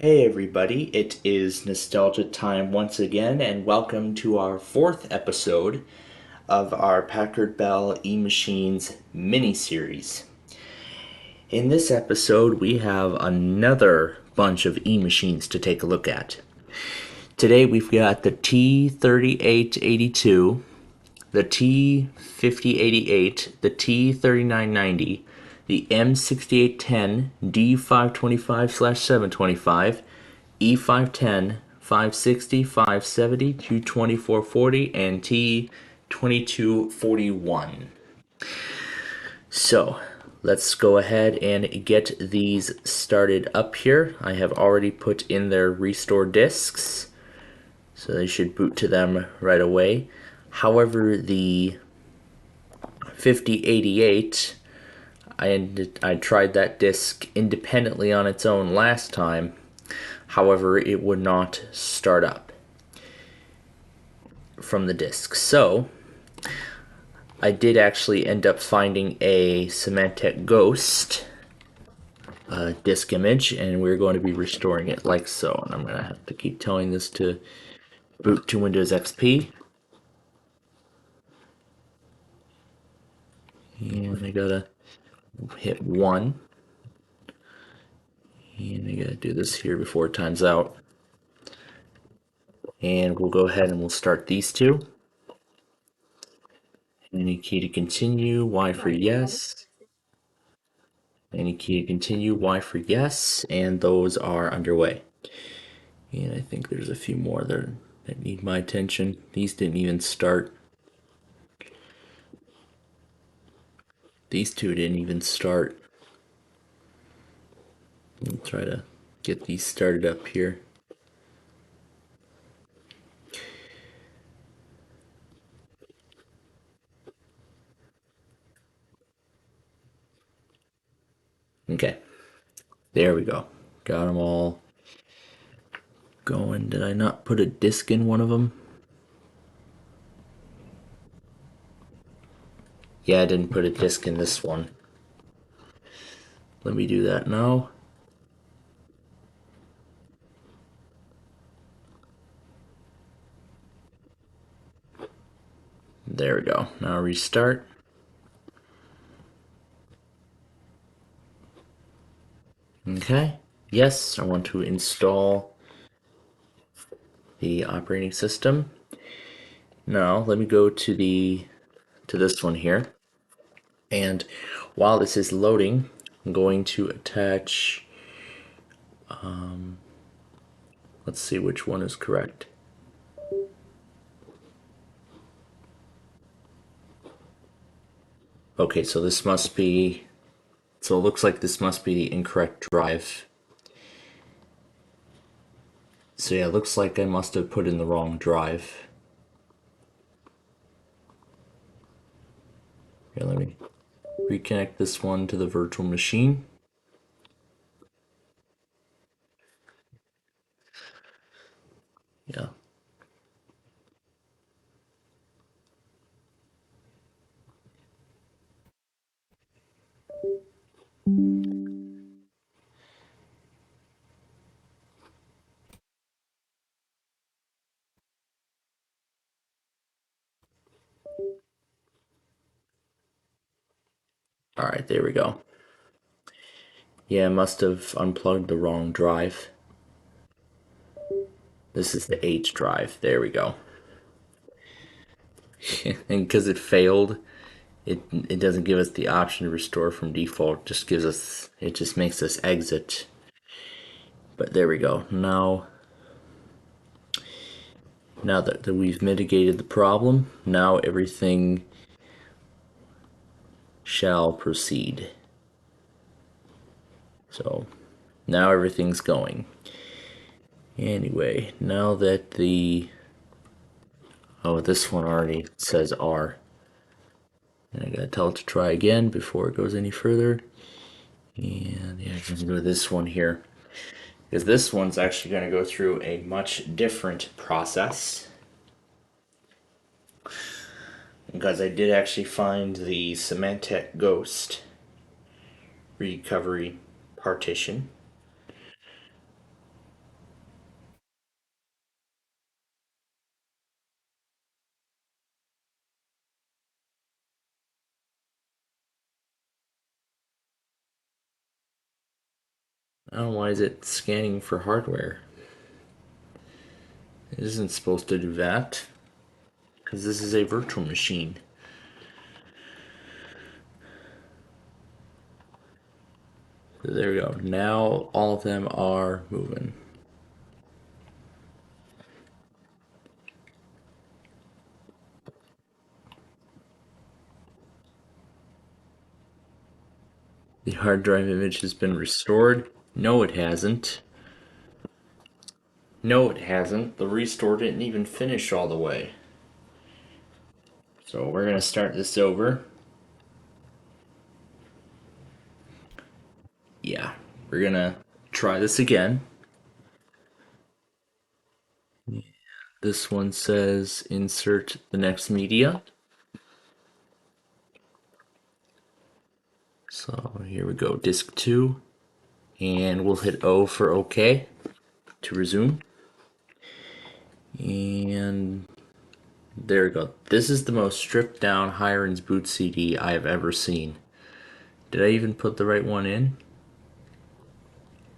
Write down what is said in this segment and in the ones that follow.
Hey everybody, it is nostalgia time once again, and welcome to our fourth episode of our Packard Bell eMachines mini-series. In this episode, we have another bunch of eMachines to take a look at. Today we've got the T3882, the T5088, the T3990, the M6810, D525/725, E510, 560, 570, 22440, and T2241. So let's go ahead and get these started up here. I have already put in their restore disks, so they should boot to them right away. However, the 5088, I tried that disk independently on its own last time. However, it would not start up from the disk. So I did actually end up finding a Symantec Ghost disk image, and we're going to be restoring it like so. And I'm going to have to keep telling this to boot to Windows XP. And I gotta hit 1. And I gotta do this here before it times out. And we'll go ahead and we'll start these two. Any key to continue, Y for yes. Any key to continue, Y for yes, and those are underway. And I think there's a few more that need my attention. These didn't even start. These two didn't even start. I'll try to get these started up here. Okay, there we go. Got them all going. Did I not put a disk in one of them? Yeah, I didn't put a disk in this one. Let me do that now. There we go. Now restart. Okay. Yes, I want to install the operating system. Now let me go to this one here. And while this is loading, I'm going to attach, let's see which one is correct. Okay, so this must be, so it looks like this must be the incorrect drive. So yeah, it looks like I must have put in the wrong drive. Here, let me reconnect this one to the virtual machine. Yeah. All right, there we go. Yeah, I must have unplugged the wrong drive. This is the H drive. There we go. And because it failed, it doesn't give us the option to restore from default. It just makes us exit. But there we go. Now that we've mitigated the problem, now everything shall proceed. So now everything's going. Anyway, now that this one already says R. And I gotta tell it to try again before it goes any further. And yeah, I'm gonna go to this one here. Because this one's actually gonna go through a much different process. Because I did actually find the Symantec Ghost recovery partition. Oh, why is it scanning for hardware? It isn't supposed to do that, because this is a virtual machine. So there we go. Now all of them are moving. The hard drive image has been restored. No, it hasn't. No, it hasn't. The restore didn't even finish all the way. So we're going to start this over. Yeah, we're going to try this again. This one says insert the next media. So here we go, disk 2. And we'll hit O for OK to resume. And there we go. This is the most stripped down Hiren's boot CD I have ever seen. Did I even put the right one in?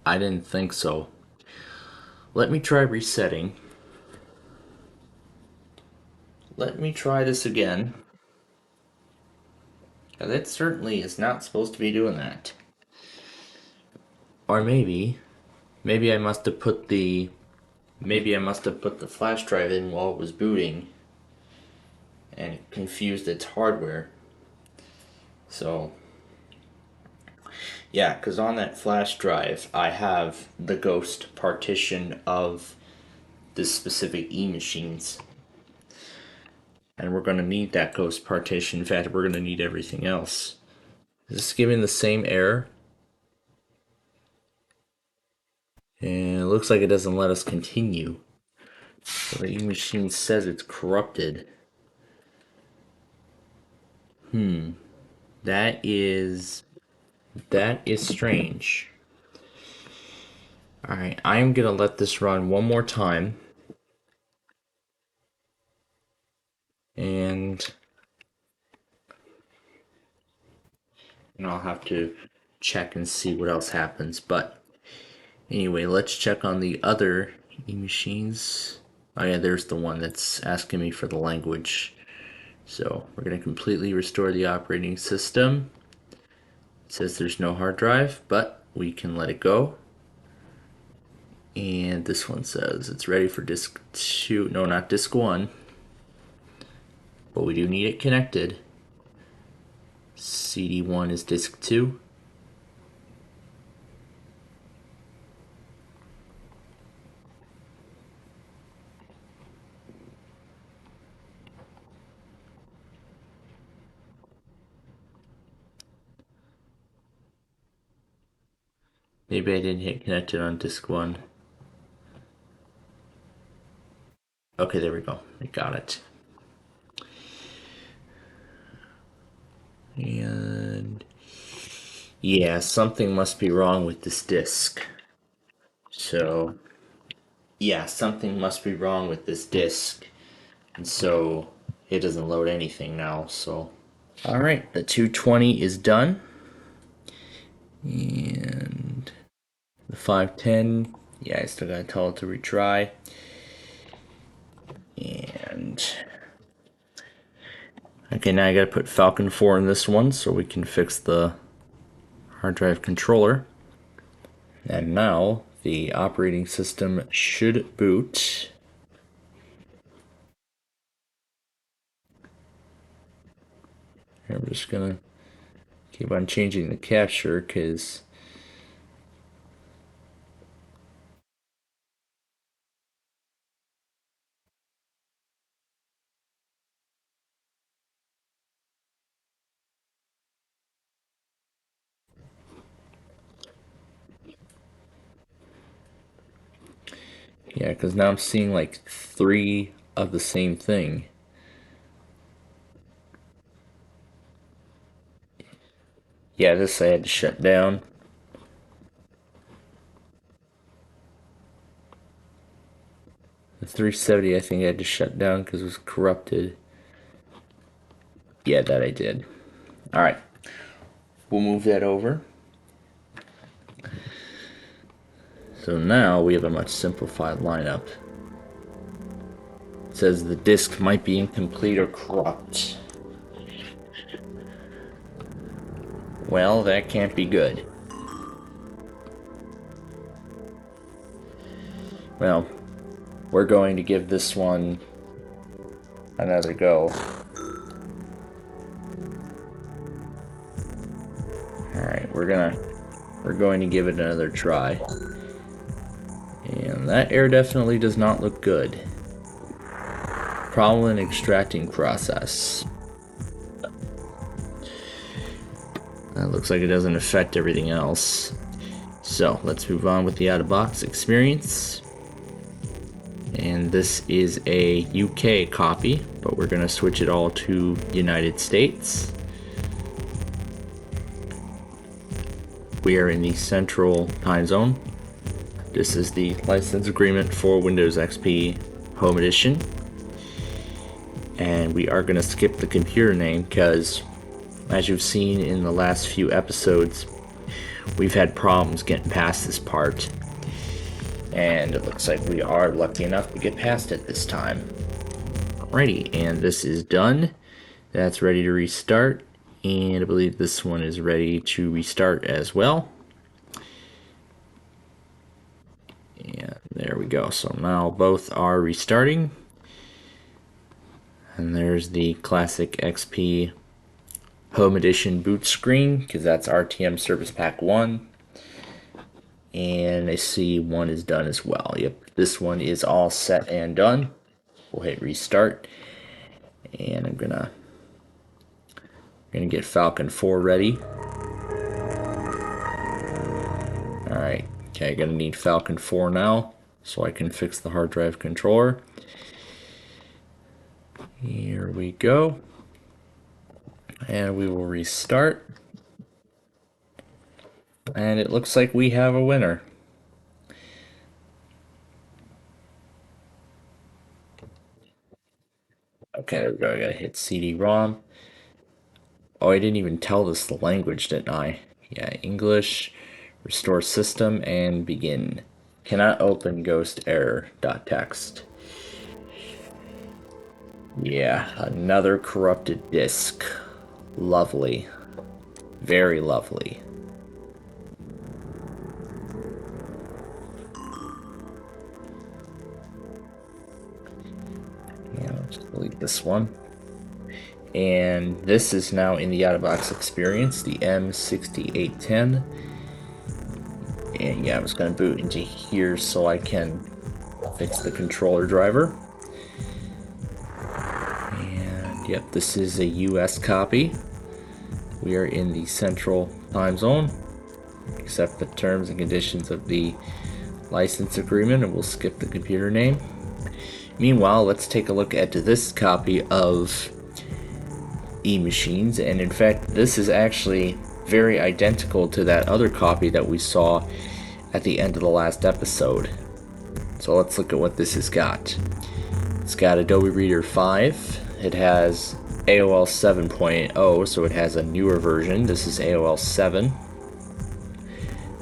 I didn't think so. Let me try resetting. Let me try this again. That certainly is not supposed to be doing that. Or maybe I must have put the flash drive in while it was booting and it confused its hardware. So yeah, because on that flash drive I have the ghost partition of this specific eMachines. And we're going to need that ghost partition. In fact, we're going to need everything else. Is this giving the same error? And it looks like it doesn't let us continue. So the eMachine says it's corrupted. That is strange. Alright, I'm gonna let this run one more time. And I'll have to check and see what else happens. But anyway, let's check on the other eMachines. Oh yeah, there's the one that's asking me for the language. So we're going to completely restore the operating system. It says there's no hard drive, but we can let it go. And this one says it's ready for disk 2. No, not disk 1. But we do need it connected. CD1 is disk 2. Maybe I didn't hit connected on disk 1. Okay, there we go. I got it. And yeah, something must be wrong with this disk. So yeah, something must be wrong with this disk. And so it doesn't load anything now. So all right, the 220 is done. And the 510, yeah, I still gotta tell it to retry. And okay, now I gotta put Falcon 4 in this one so we can fix the hard drive controller. And now the operating system should boot. I'm just gonna keep on changing the capture because yeah, because now I'm seeing like 3 of the same thing. Yeah, this I had to shut down. The 370 I think I had to shut down because it was corrupted. Yeah, that I did. Alright, we'll move that over. So now we have a much simplified lineup. It says the disk might be incomplete or corrupt. Well, that can't be good. Well, we're going to give this one another go. Alright, we're going to give it another try. And that error definitely does not look good. Problem in extracting process. That looks like it doesn't affect everything else. So let's move on with the out-of-box experience. And this is a UK copy, but we're going to switch it all to United States. We are in the Central Time Zone. This is the license agreement for Windows XP Home Edition. And we are going to skip the computer name because, as you've seen in the last few episodes, we've had problems getting past this part. And it looks like we are lucky enough to get past it this time. Alrighty, and this is done. That's ready to restart. And I believe this one is ready to restart as well. And there we go. So now both are restarting. And there's the classic XP Home Edition boot screen, because that's RTM Service Pack 1. And I see one is done as well. Yep, this one is all set and done. We'll hit restart. And I'm gonna get Falcon 4 ready. Alright, okay, gonna need Falcon 4 now so I can fix the hard drive controller. Here we go. And we will restart. And it looks like we have a winner. Okay, there we go. I gotta hit CD-ROM. Oh, I didn't even tell this the language, didn't I? Yeah, English, restore system, and begin. Cannot open ghost error.txt. Yeah, another corrupted disk. Lovely. Very lovely. Yeah, I'll just delete this one. And this is now in the out-of-box experience, the M6810. And yeah, I was going to boot into here so I can fix the controller driver. And yep, this is a US copy. We are in the Central Time Zone. Accept the terms and conditions of the license agreement, and we'll skip the computer name. Meanwhile, let's take a look at this copy of eMachines, and in fact, this is actually very identical to that other copy that we saw at the end of the last episode. So let's look at what this has got. It's got Adobe Reader 5. It has AOL 7.0, so it has a newer version. This is AOL 7.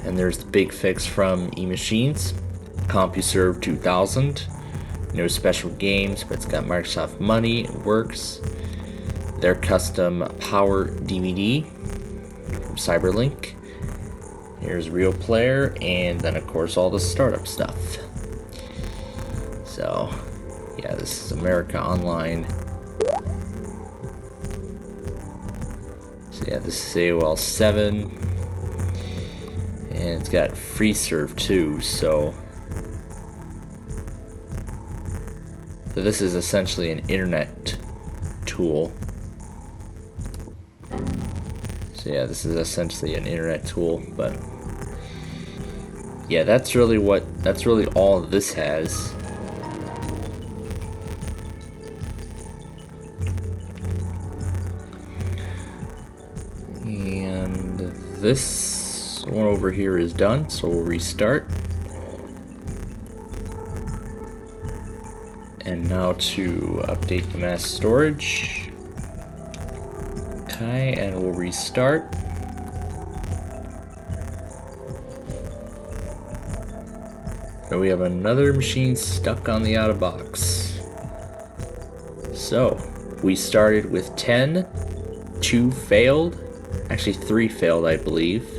And there's the big fix from eMachines, CompuServe 2000. No special games, but it's got Microsoft Money, it works. Their custom Power DVD from Cyberlink. Here's Real Player, and then of course all the startup stuff. So, yeah, this is America Online. So yeah, this is AOL 7. And it's got FreeServe too, so this is essentially an internet tool. So yeah, this is essentially an internet tool, but yeah, that's really all this has. And this one over here is done, so we'll restart. And now to update the mass storage. Okay, and we'll restart. And we have another machine stuck on the out of box. So, we started with 10, 2 failed, actually 3 failed, I believe.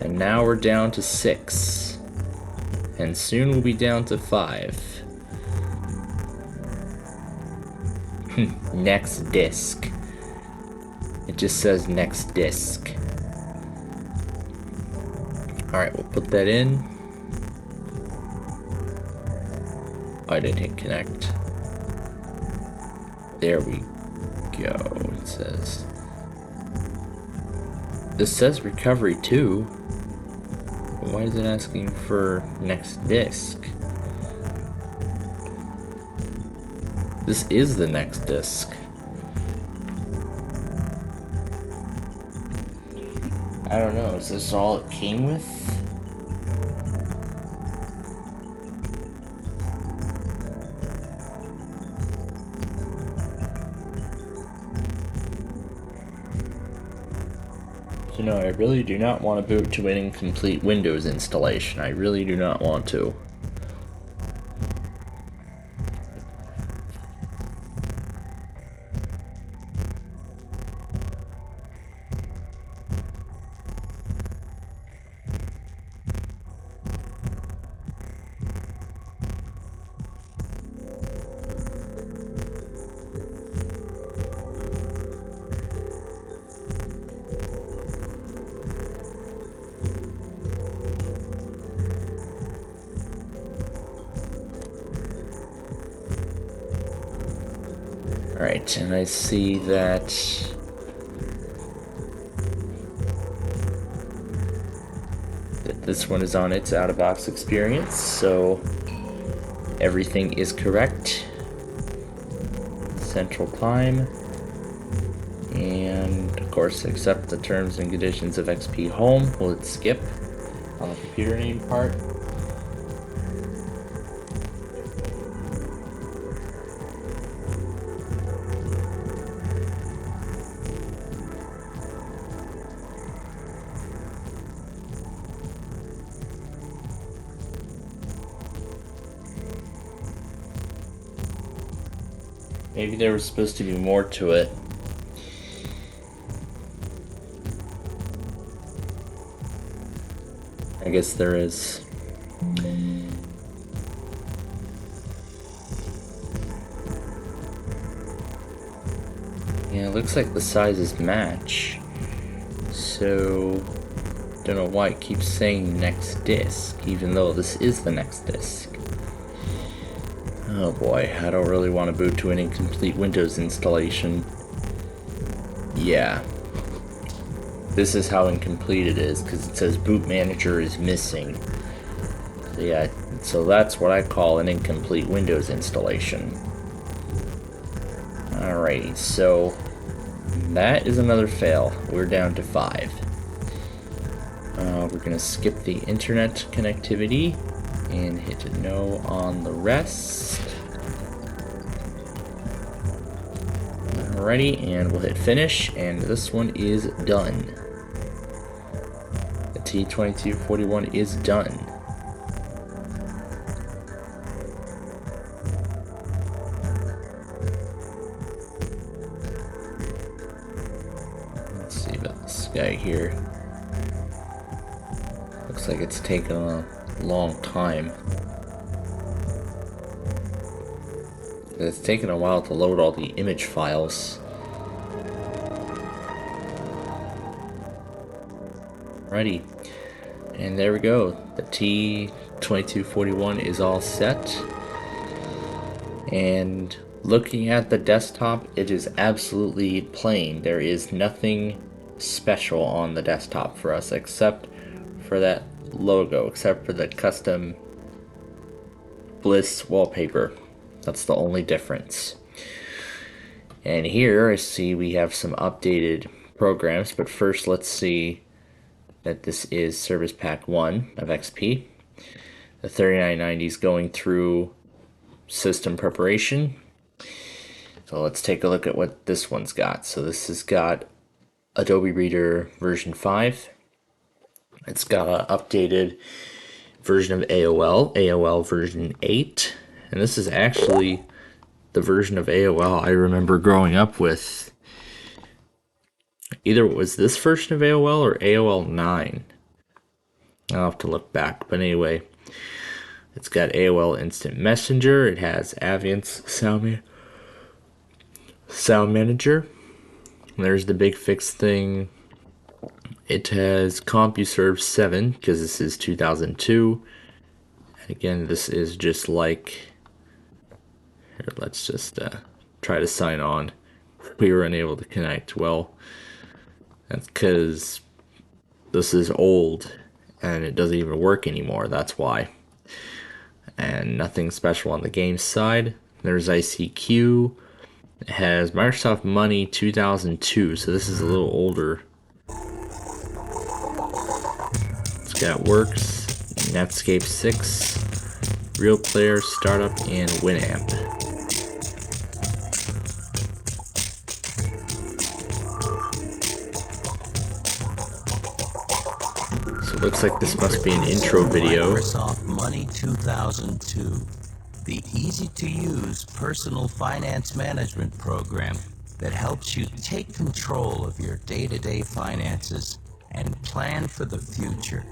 And now we're down to 6. And soon we'll be down to 5. Next disc. It just says next disc. Alright, we'll put that in. Oh, I didn't hit connect. There we go, it says. This says recovery too. Why is it asking for next disc? This is the next disc. I don't know, is this all it came with? So no, I really do not want to boot to an incomplete Windows installation. I really do not want to. Alright, and I see that this one is on its out-of-box experience, so everything is correct. Central time, and of course accept the terms and conditions of XP Home. We'll hit skip on the computer name part. Maybe there was supposed to be more to it. I guess there is. Yeah, it looks like the sizes match. So, don't know why it keeps saying next disc, even though this is the next disc. Oh boy, I don't really want to boot to an incomplete Windows installation. Yeah. This is how incomplete it is, because it says boot manager is missing. So yeah, so that's what I call an incomplete Windows installation. Alrighty, so that is another fail. We're down to 5. We're going to skip the internet connectivity and hit no on the rest. Alrighty, and we'll hit finish, and this one is done. The T2241 is done. Let's see about this guy here. Looks like it's taken a long time. It's taken a while to load all the image files. Alrighty, and there we go. The T2241 is all set. And looking at the desktop, it is absolutely plain. There is nothing special on the desktop for us except for that logo, except for the custom Bliss wallpaper. That's the only difference. And here I see we have some updated programs, but first let's see that this is Service Pack 1 of XP. The 3990 is going through system preparation. So let's take a look at what this one's got. So this has got Adobe Reader version 5. It's got an updated version of AOL version 8. And this is actually the version of AOL I remember growing up with. Either it was this version of AOL or AOL 9. I'll have to look back. But anyway, it's got AOL Instant Messenger. It has Aviant's Sound Manager. There's the big fix thing. It has CompuServe 7, because this is 2002. And again, this is just like... Here, let's just try to sign on. We were unable to connect. Well, that's because this is old, and it doesn't even work anymore. That's why. And nothing special on the game side. There's ICQ. It has Microsoft Money 2002, so this is a little older. It's got Works, Netscape 6, Real Player, Startup, and Winamp. So it looks like this must be an intro video. Microsoft Money 2002, the easy-to-use personal finance management program that helps you take control of your day-to-day finances and plan for the future.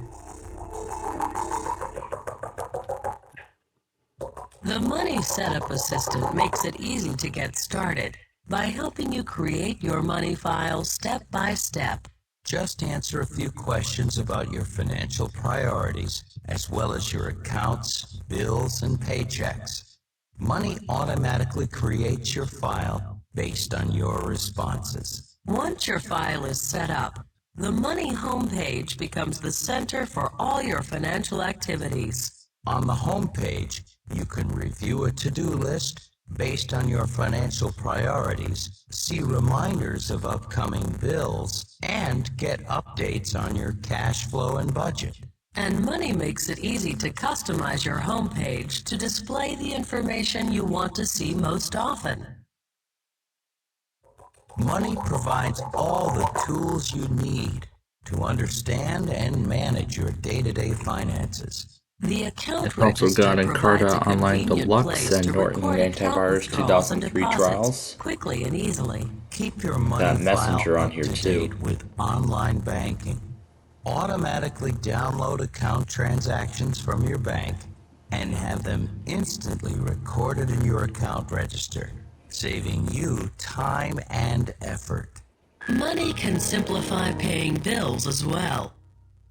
The Money Setup Assistant makes it easy to get started by helping you create your money files step by step. Just answer a few questions about your financial priorities, as well as your accounts, bills, and paychecks. Money automatically creates your file based on your responses. Once your file is set up, the Money homepage becomes the center for all your financial activities. On the homepage, you can review a to-do list based on your financial priorities, see reminders of upcoming bills, and get updates on your cash flow and budget. And Money makes it easy to customize your homepage to display the information you want to see most often. Money provides all the tools you need to understand and manage your day-to-day finances. The account I've also register got provides a Encarta Online convenient Deluxe place and to Norton record account Antivirus withdrawals and 2003 deposits trials. quickly and easily. Keep your money Got Messenger file on up here to too. date with online banking. Automatically download account transactions from your bank and have them instantly recorded in your account register, saving you time and effort. Money can simplify paying bills as well.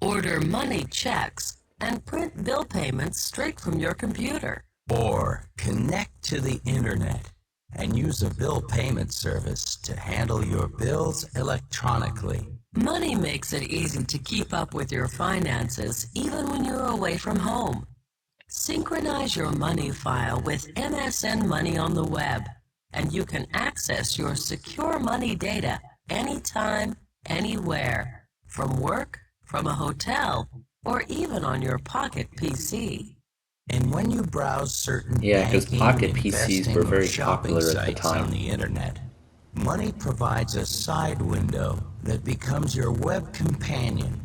Order Money checks and print bill payments straight from your computer. Or connect to the internet and use a bill payment service to handle your bills electronically. Money makes it easy to keep up with your finances even when you're away from home. Synchronize your Money file with MSN Money on the web, and you can access your secure money data anytime, anywhere, from work, from a hotel, or even on your pocket PC. And when you browse certain because banking, pocket PCs investing, were or very shopping popular at the sites time. on the internet, Money provides a side window that becomes your web companion,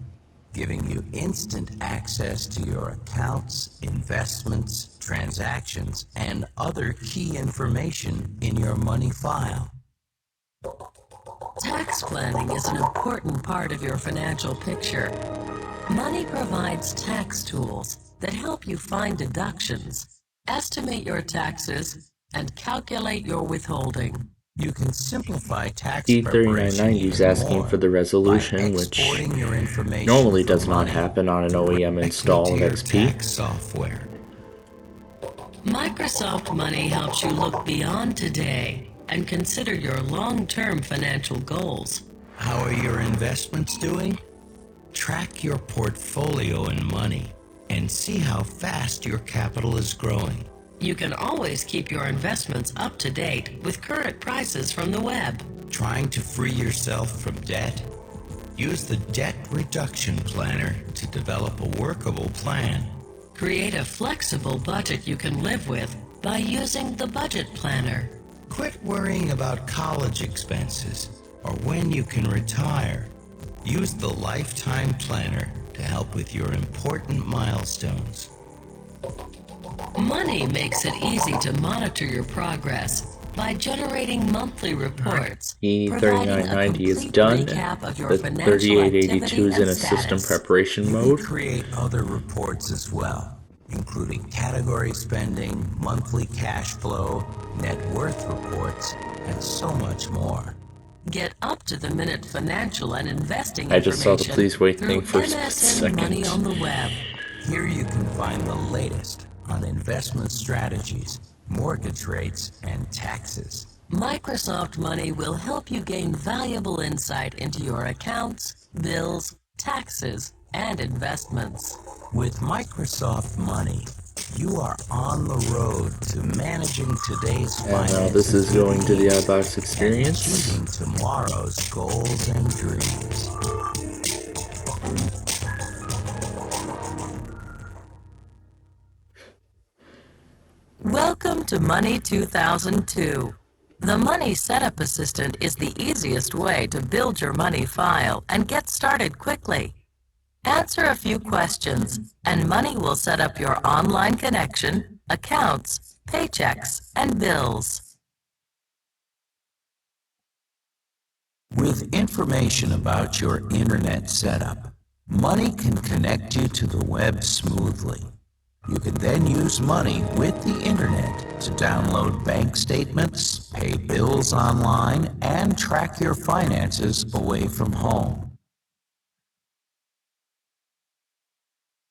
giving you instant access to your accounts, investments, transactions, and other key information in your Money file. Tax planning is an important part of your financial picture. Money provides tax tools that help you find deductions, estimate your taxes, and calculate your withholding. You can simplify tax preparation E3990 is even asking more for the by resolution, which exporting your information normally from does not Money happen on an directly OEM install to of your XP. tax software. Microsoft Money helps you look beyond today and consider your long-term financial goals. How are your investments doing? Track your portfolio in Money and see how fast your capital is growing. You can always keep your investments up to date with current prices from the web. Trying to free yourself from debt? Use the Debt Reduction Planner to develop a workable plan. Create a flexible budget you can live with by using the Budget Planner. Quit worrying about college expenses or when you can retire. Use the Lifetime Planner to to help with your important milestones. Money makes it easy to monitor your progress by generating monthly reports, The providing a 3990 is complete done. recap of your The financial 3882 activity is in and a system status. preparation You mode. can create other reports as well, including category spending, monthly cash flow, net worth reports, and so much more. Get up-to-the-minute financial and investing I just saw the information please wait through thing for a split MSN Money second. on the web. Here you can find the latest on investment strategies, mortgage rates, and taxes. Microsoft Money will help you gain valuable insight into your accounts, bills, taxes, and investments. With Microsoft Money, you are on the road to managing today's And finances now this is with going to the ease iBox and experience. achieving tomorrow's goals and dreams. Welcome to Money 2002. The Money Setup Assistant is the easiest way to build your money file and get started quickly. Answer a few questions, and Money will set up your online connection, accounts, paychecks, and bills. With information about your internet setup, Money can connect you to the web smoothly. You can then use Money with the internet to download bank statements, pay bills online, and track your finances away from home.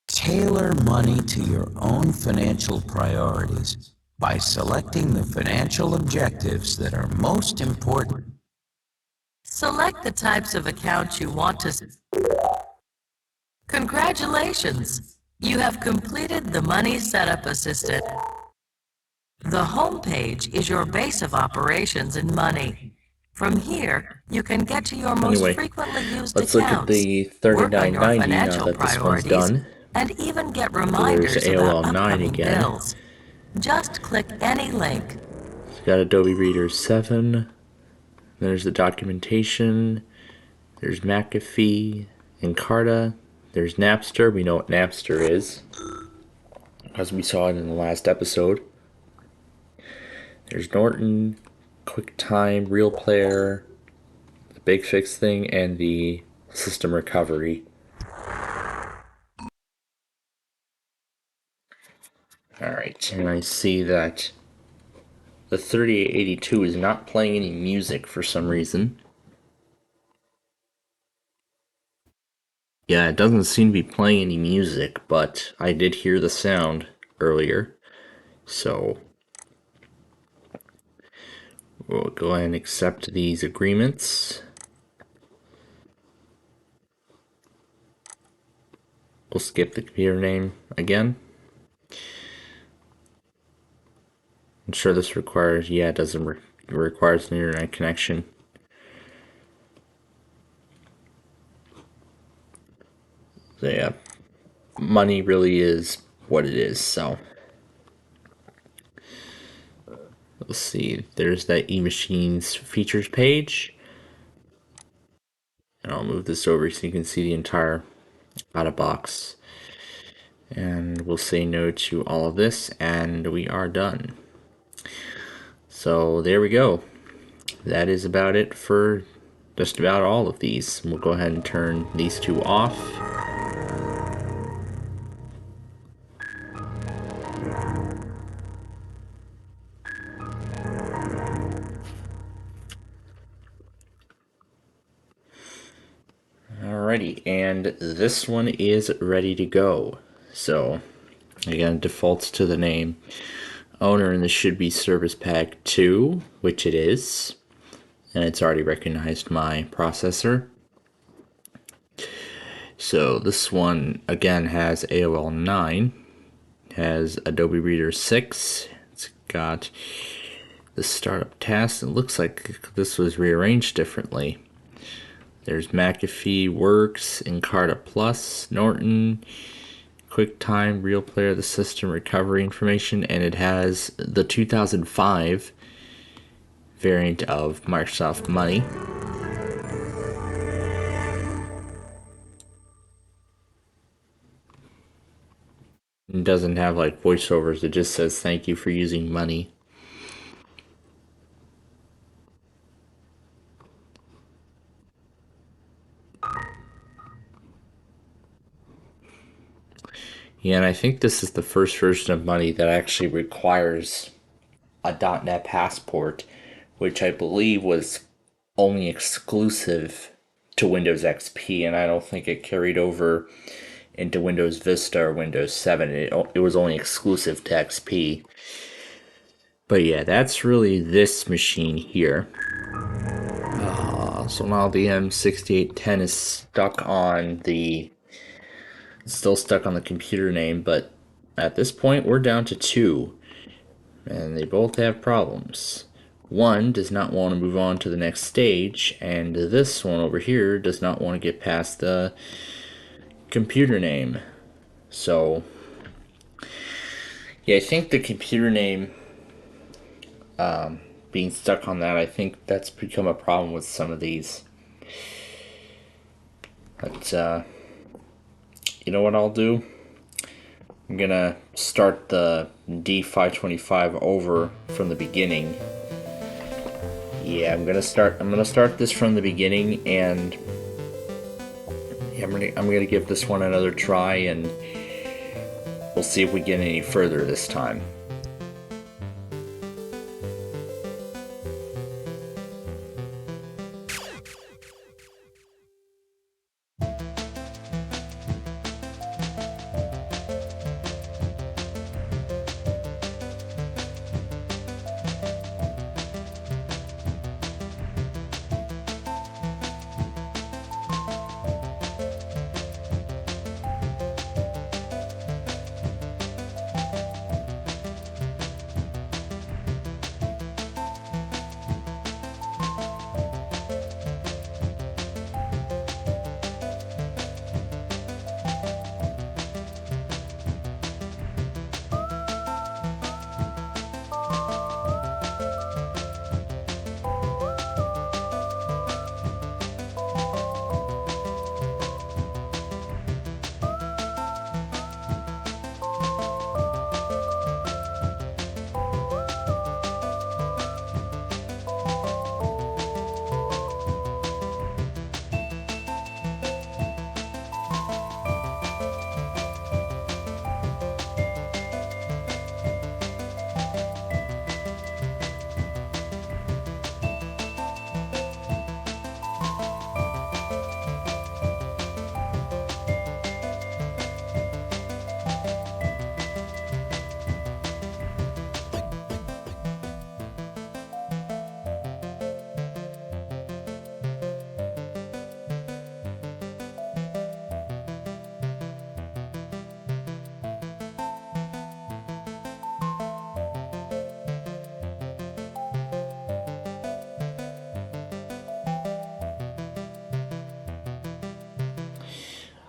Tailor Money to your own financial priorities by selecting the financial objectives that are most important. Select the types of accounts you want to. Congratulations! You have completed the Money Setup Assistant. The home page is your base of operations in Money. From here, you can get to your most Anyway, frequently used let's look at accounts, the work on your 3990 now financial that this one's priorities, done. and even get So there's reminders about AOL 9 upcoming again. bills. Just click any link. It's got Adobe Reader 7. There's the documentation. There's McAfee, Encarta. There's Napster. We know what Napster is, as we saw it in the last episode. There's Norton, QuickTime, Real Player, the Big Fix thing, and the system recovery. Alright, and I see that the 3882 is not playing any music for some reason. Yeah, it doesn't seem to be playing any music, but I did hear the sound earlier. So we'll go ahead and accept these agreements. We'll skip the computer name again. I'm sure this requires, yeah, it doesn't requires an internet connection. So yeah, money really is what it is, so. Let's see, there's that eMachines features page. And I'll move this over so you can see the entire out of box. And we'll say no to all of this, and we are done. So there we go. That is about it for just about all of these. We'll go ahead and turn these two off. Alrighty, and this one is ready to go. So, again, defaults to the name owner, and this should be Service Pack 2, which it is. And it's already recognized my processor. So this one, again, has AOL 9, has Adobe Reader 6, it's got the startup task. It looks like this was rearranged differently. There's McAfee Works, Encarta Plus, Norton, QuickTime, Real Player, the system recovery information, and it has the 2005 variant of Microsoft Money. It doesn't have like voiceovers, it just says thank you for using money. Yeah, and I think this is the first version of money that actually requires a .NET Passport, which I believe was only exclusive to Windows XP, and I don't think it carried over into Windows Vista or Windows 7. It was only exclusive to XP. But yeah, that's really this machine here. So now the M6810 is still stuck on the computer name, but at this point we're down to two, and they both have problems. One does not want to move on to the next stage, and this one over here does not want to get past the computer name. So, yeah, I think the computer name being stuck on that, I think that's become a problem with some of these. But, you know what I'll do? I'm gonna start the D525 over from the beginning. Yeah, I'm gonna start this from the beginning, and yeah, I'm gonna give this one another try, and we'll see if we get any further this time.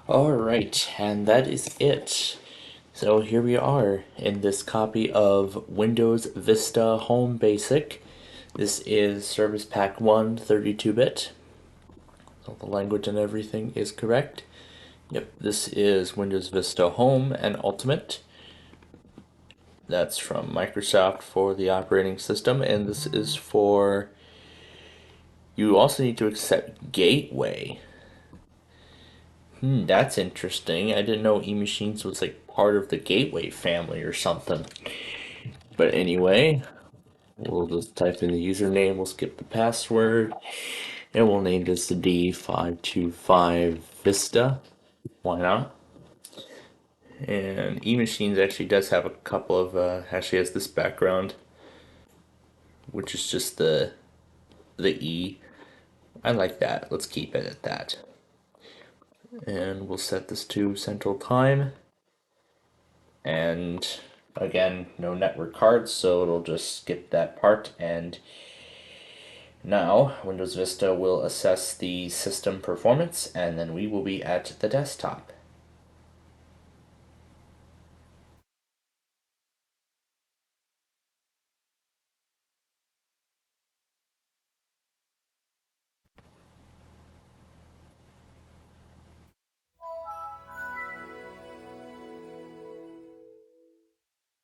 Alright, and that is it. So here we are in this copy of Windows Vista Home Basic. This is Service Pack 1 32-bit. So the language and everything is correct. Yep, this is Windows Vista Home and Ultimate. That's from Microsoft for the operating system, and this is for... You also need to accept Gateway. That's interesting. I didn't know eMachines was like part of the Gateway family or something. But anyway, we'll just type in the username, we'll skip the password, and we'll name this the D525 Vista. Why not? And eMachines actually does have a couple of, actually has this background, which is just the E. I like that. Let's keep it at that. And we'll set this to Central Time. And again, no network cards, so it'll just skip that part. And now Windows Vista will assess the system performance, and then we will be at the desktop.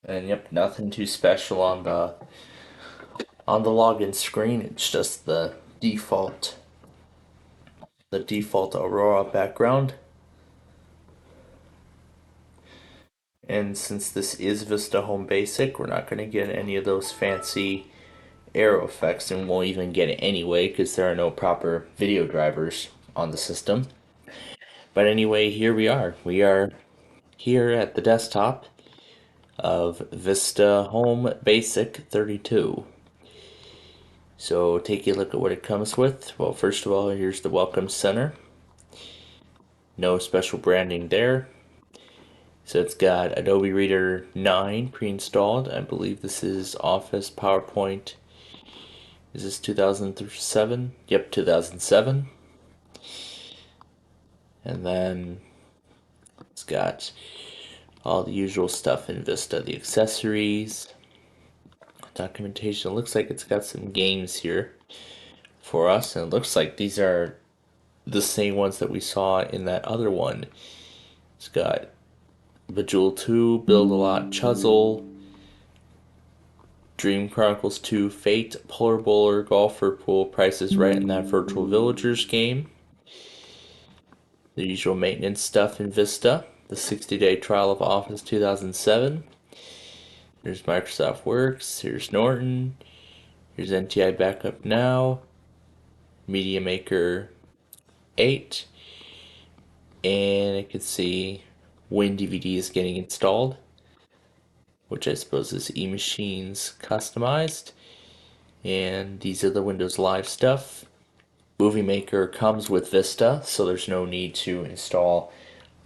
And yep, nothing too special on the login screen. It's just the default Aurora background. And since this is Vista Home Basic, we're not going to get any of those fancy arrow effects, and won't even get it anyway because there are no proper video drivers on the system. But anyway, here we are. We are here at the desktop of Vista Home Basic 32. So take a look at what it comes with. Well, first of all, here's the Welcome Center. No special branding there. So it's got Adobe Reader 9 pre-installed. I believe this is Office PowerPoint. Is this 2007? Yep, 2007. And then it's got all the usual stuff in Vista, the accessories, documentation. It looks like it's got some games here for us, and it looks like these are the same ones that we saw in that other one. It's got Bejeweled 2, Build a Lot, Chuzzle, Dream Chronicles 2, Fate, Polar Bowler, Golfer, Pool, Price is Right, in that Virtual Villagers game. The usual maintenance stuff in Vista, the 60-day trial of Office 2007. Here's Microsoft Works, here's Norton, here's NTI Backup Now, Media Maker 8, and I can see WinDVD is getting installed, which I suppose is eMachines customized. And these are the Windows Live stuff. Movie Maker comes with Vista, so there's no need to install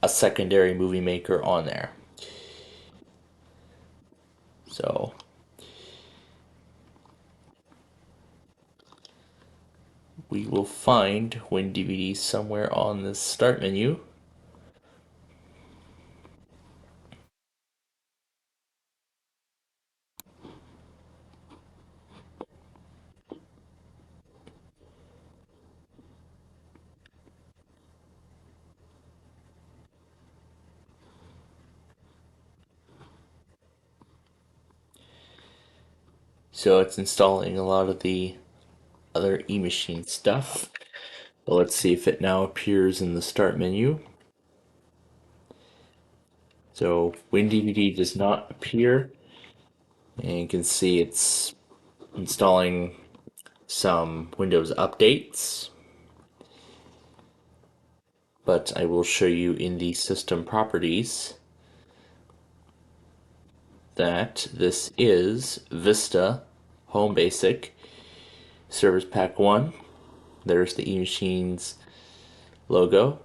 a secondary Movie Maker on there. So we will find WinDVD somewhere on this start menu. So it's installing a lot of the other eMachine stuff. But let's see if it now appears in the start menu. So WinDVD does not appear, and you can see it's installing some Windows updates. But I will show you in the system properties that this is Vista Home Basic Service Pack 1. There's the eMachines logo.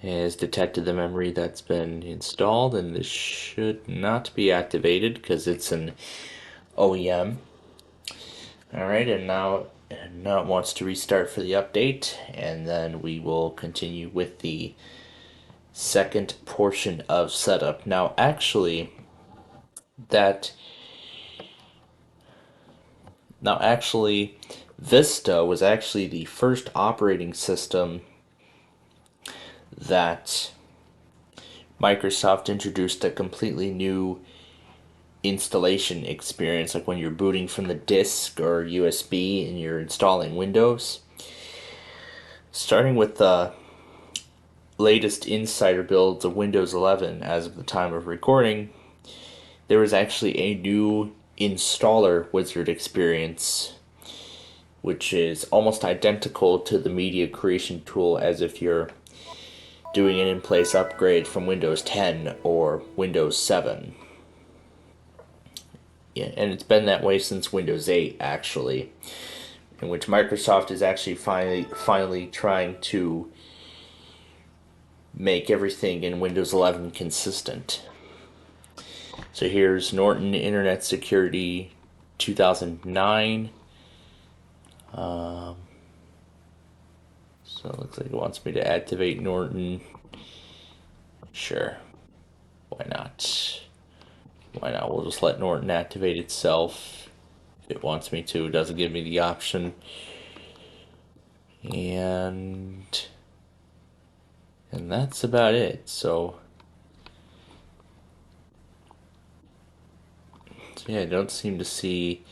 It has detected the memory that's been installed, and this should not be activated because it's an OEM. Alright, and now it wants to restart for the update, and then we will continue with the second portion of setup. That now actually Vista was actually the first operating system that Microsoft introduced a completely new installation experience, like when you're booting from the disk or USB and you're installing Windows. Starting with the latest insider builds of Windows 11 as of the time of recording, there was actually a new installer wizard experience, which is almost identical to the media creation tool as if you're doing an in-place upgrade from Windows 10 or Windows 7. Yeah, and it's been that way since Windows 8, actually, in which Microsoft is actually finally trying to make everything in Windows 11 consistent. So here's Norton Internet Security 2009. So it looks like it wants me to activate Norton. Sure. Why not? Why not? We'll just let Norton activate itself if it wants me to. It doesn't give me the option. And that's about it. So Yeah, I don't seem to see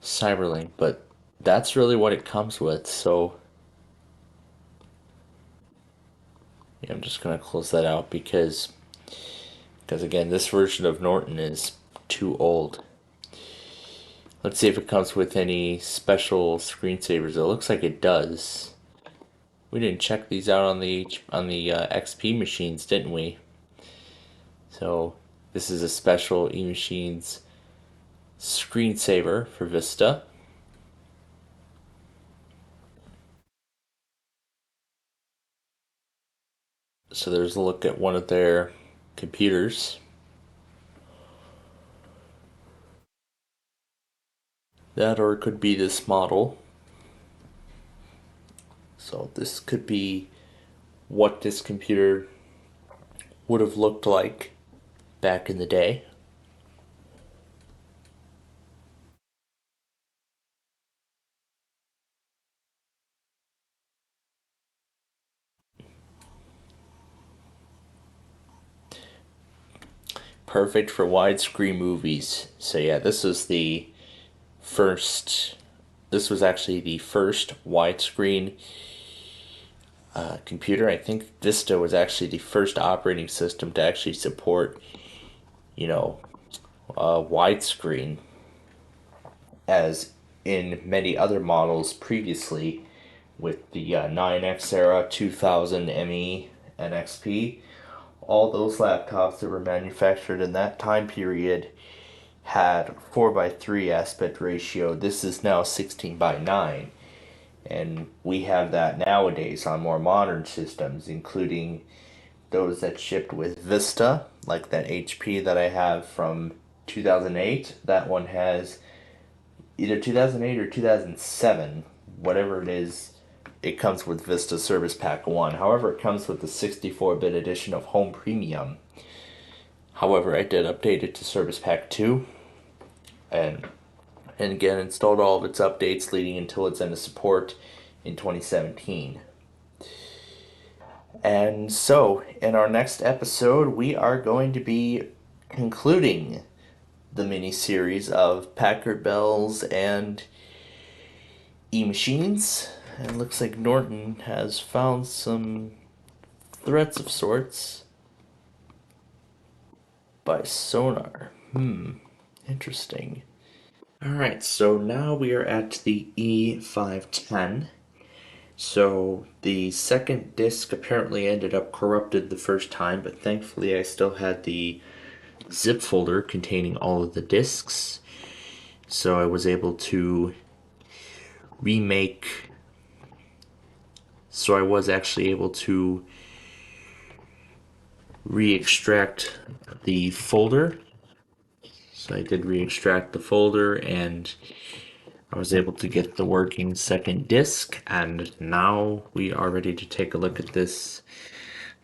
Cyberlink, but that's really what it comes with. So yeah, I'm just gonna close that out because again, this version of Norton is too old. Let's see if it comes with any special screensavers. It looks like it does. We didn't check these out on the XP machines, didn't we? So this is a special eMachines screensaver for Vista. So there's a look at one of their computers. That or it could be this model. So this could be what this computer would have looked like back in the day. Perfect for widescreen movies. So yeah, first this was actually the first widescreen computer. I think Vista was actually the first operating system to actually support, you know, widescreen, as in many other models previously with the 9X era, 2000 ME, and XP. All those laptops that were manufactured in that time period had 4:3 aspect ratio. This is now 16:9. And we have that nowadays on more modern systems, including those that shipped with Vista, like that HP that I have from 2008. That one has either 2008 or 2007, whatever it is. It comes with Vista Service Pack 1. However, it comes with the 64-bit edition of Home Premium. However, I did update it to Service Pack 2 and again installed all of its updates leading until its end of support in 2017. And so, in our next episode, we are going to be concluding the mini series of Packard Bells and eMachines. And looks like Norton has found some threats of sorts by sonar. Interesting. Alright, so now we are at the E510. So the second disc apparently ended up corrupted the first time, but thankfully I still had the zip folder containing all of the discs. So I was able to remake. So I was actually able to re-extract the folder. So I did re-extract the folder and I was able to get the working second disc, and now we are ready to take a look at this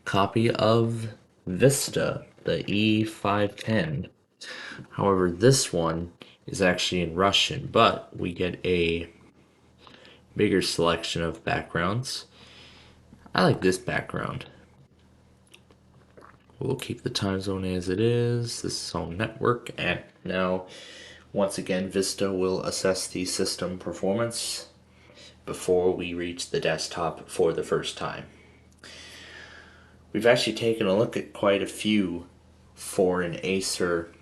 copy of Vista, the E510. However, this one is actually in Russian, but we get a bigger selection of backgrounds. I like this background. We'll keep the time zone as it is. This is home network, and now once again Vista will assess the system performance before we reach the desktop for the first time. We've actually taken a look at quite a few foreign Acer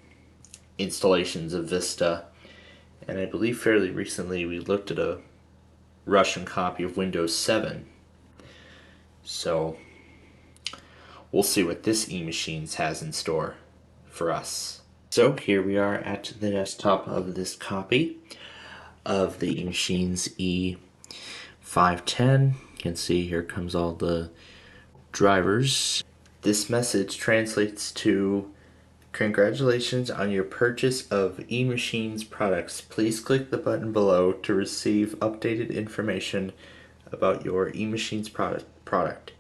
installations of Vista, and I believe fairly recently we looked at a Russian copy of Windows 7. So we'll see what this eMachines has in store for us. So here we are at the desktop of this copy of the eMachines E510. You can see here comes all the drivers. This message translates to: congratulations on your purchase of eMachines products. Please click the button below to receive updated information about your eMachines product.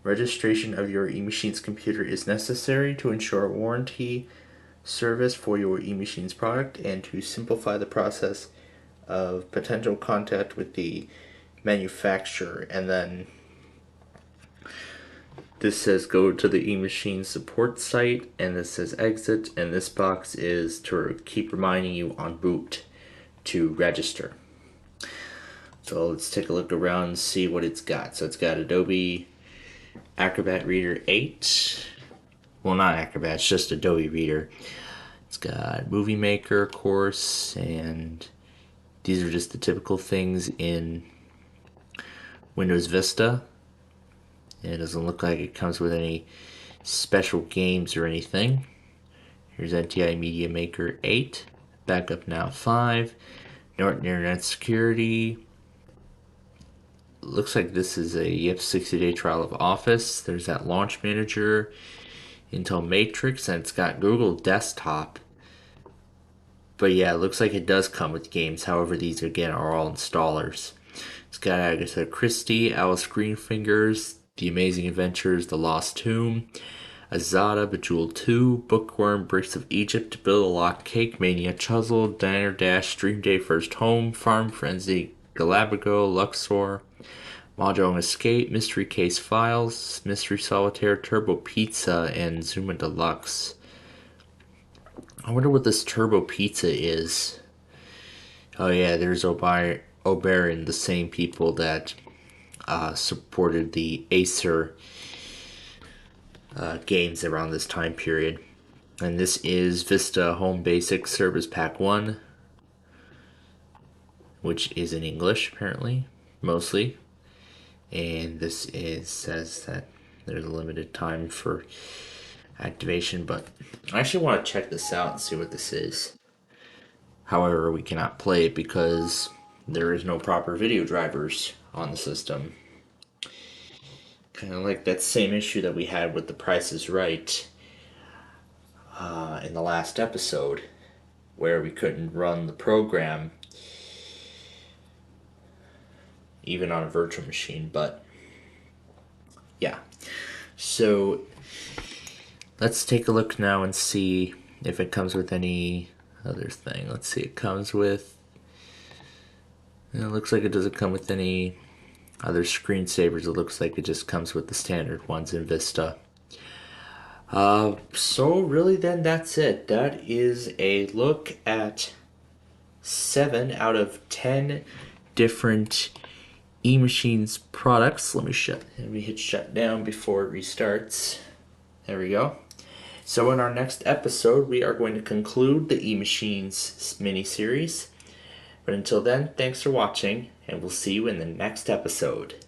Registration of your eMachines computer is necessary to ensure warranty service for your eMachines product and to simplify the process of potential contact with the manufacturer. And then this says go to the eMachines support site, and this says exit, and this box is to keep reminding you on boot to register. So let's take a look around and see what it's got. So it's got Adobe Acrobat Reader 8. Well, not Acrobat, it's just Adobe Reader. It's got Movie Maker, of course, and these are just the typical things in Windows Vista. It doesn't look like it comes with any special games or anything. Here's NTI Media Maker 8, Backup Now 5, Norton Internet Security. Looks like this is a 60-day trial of Office. There's that Launch Manager, Intel Matrix, and it's got Google Desktop. But yeah, it looks like it does come with games. However, these again are all installers. It's got Agatha Christie, Alice Greenfingers, The Amazing Adventures, The Lost Tomb, Azada, Bejeweled 2, Bookworm, Bricks of Egypt, Build a Lock Cake, Mania Chuzzle, Diner Dash, Dream Day First Home, Farm Frenzy, Galabago, Luxor, Mahjong Escape, Mystery Case Files, Mystery Solitaire, Turbo Pizza, and Zuma Deluxe. I wonder what this Turbo Pizza is. Oh yeah, there's Oberon, the same people that supported the Acer games around this time period. And this is Vista Home Basics Service Pack 1, which is in English apparently, mostly. And this says that there's a limited time for activation, but I actually want to check this out and see what this is. However, we cannot play it because there is no proper video drivers on the system. Kind of like that same issue that we had with The Price is Right in the last episode, where we couldn't run the program even on a virtual machine. But yeah, so let's take a look now and see if it comes with any other thing. Let's see, it comes with, it looks like it doesn't come with any other screensavers. It looks like it just comes with the standard ones in Vista. So really then that's it. That is a look at 7 out of 10 different eMachines products. Let me hit shut down before it restarts. There we go. So in our next episode, we are going to conclude the eMachines mini-series. But until then, thanks for watching, and we'll see you in the next episode.